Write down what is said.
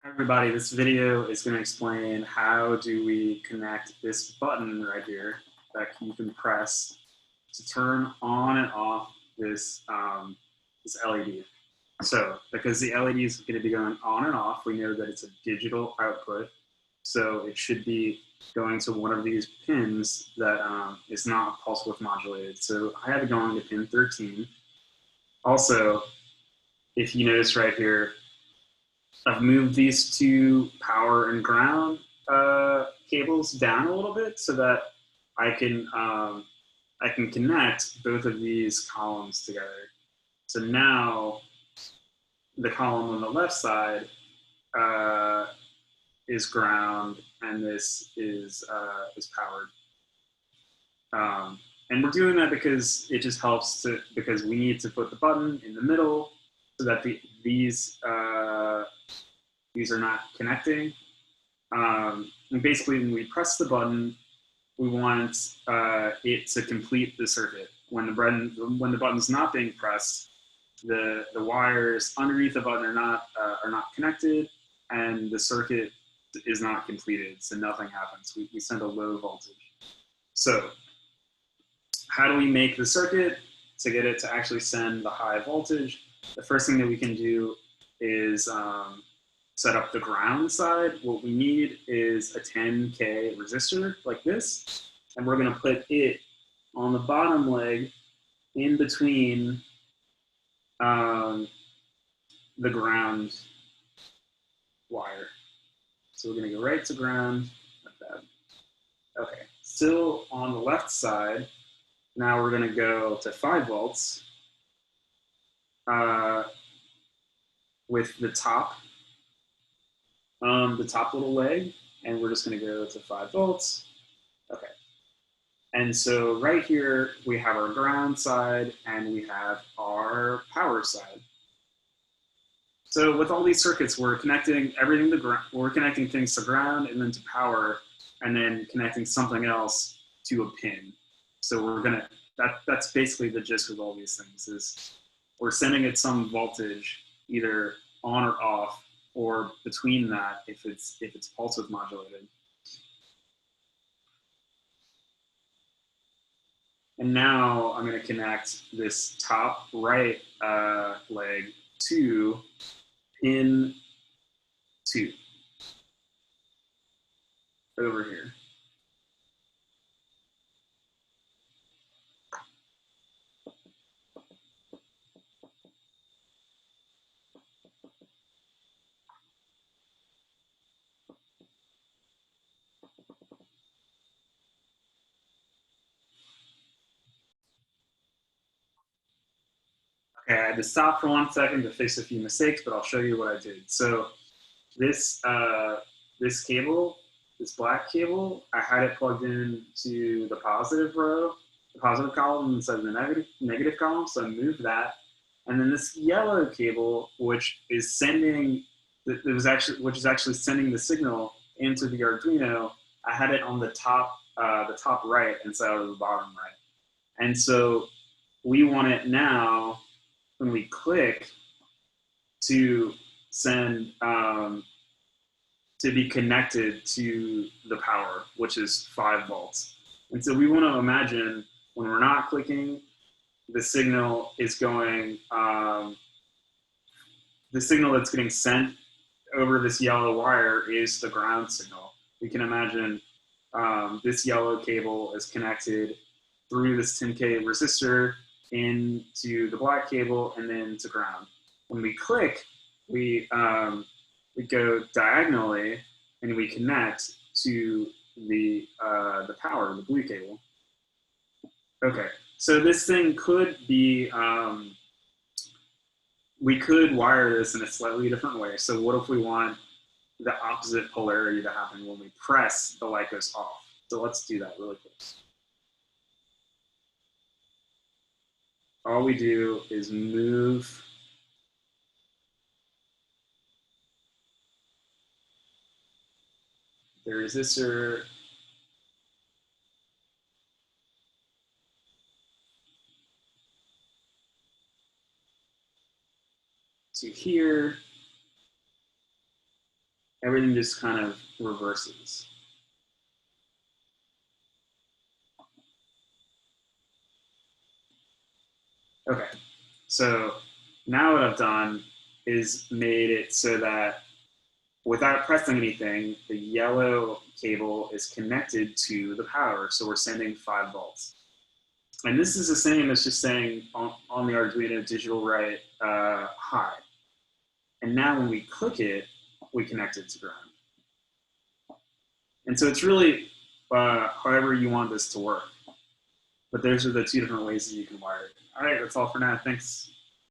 Hi everybody, this video is going to explain how do we connect this button right here that you can press to turn on and off this LED. So because the LED is going to be going on and off, we know that it's a digital output. So it should be going to one of these pins that is not pulse width modulated. So I have it going to pin 13. Also, if you notice right here, I've moved these two power and ground cables down a little bit so that I can I can connect both of these columns together. So now the column on the left side is ground, and this is powered. And we're doing that because it just helps because we need to put the button in the middle so that these are not connecting. And basically, when we press the button, we want it to complete the circuit. When the button's not being pressed, the wires underneath the button are not connected, and the circuit is not completed, so nothing happens. We send a low voltage. So how do we make the circuit to get it to actually send the high voltage? The first thing that we can do is set up the ground side. What we need is a 10K resistor like this, and we're going to put it on the bottom leg in between the ground wire. So we're going to go right to ground like that. Okay, still on the left side. Now we're going to go to 5 volts with the top little leg, and we're just going to go to 5 volts. Okay. And so right here, we have our ground side and we have our power side. So with all these circuits, we're connecting everything to ground, we're connecting things to ground and then to power, and then connecting something else to a pin. So we're gonna, that's basically the gist of all these things is we're sending it some voltage either on or off, or between that if it's pulse width modulated. And now I'm going to connect this top right leg to pin 2 over here. Okay, I had to stop for 1 second to fix a few mistakes, but I'll show you what I did. So this this cable, this black cable, I had it plugged in to the positive row, the positive column instead of the negative column. So I moved that, and then this yellow cable, which is sending, which is actually sending the signal into the Arduino. I had it on the top right instead of the bottom right, and so we want it now when we click to send to be connected to the power, which is 5 volts. And so we want to imagine when we're not clicking, the signal is going, the signal that's getting sent over this yellow wire is the ground signal. We can imagine this yellow cable is connected through this 10K resistor into the black cable and then to ground. When we click, we go diagonally and we connect to the power, the blue cable. Okay, so this thing could be, we could wire this in a slightly different way. So what if we want the opposite polarity to happen when we press the light goes off? So let's do that really quick. All we do is move the resistor to here, everything just kind of reverses. Okay, so now what I've done is made it so that without pressing anything, the yellow cable is connected to the power. So we're sending 5 volts. And this is the same as just saying on the Arduino digital write high. And now when we click it, we connect it to ground. And so it's really however you want this to work. But those are the 2 different ways that you can wire it. All right, that's all for now. Thanks.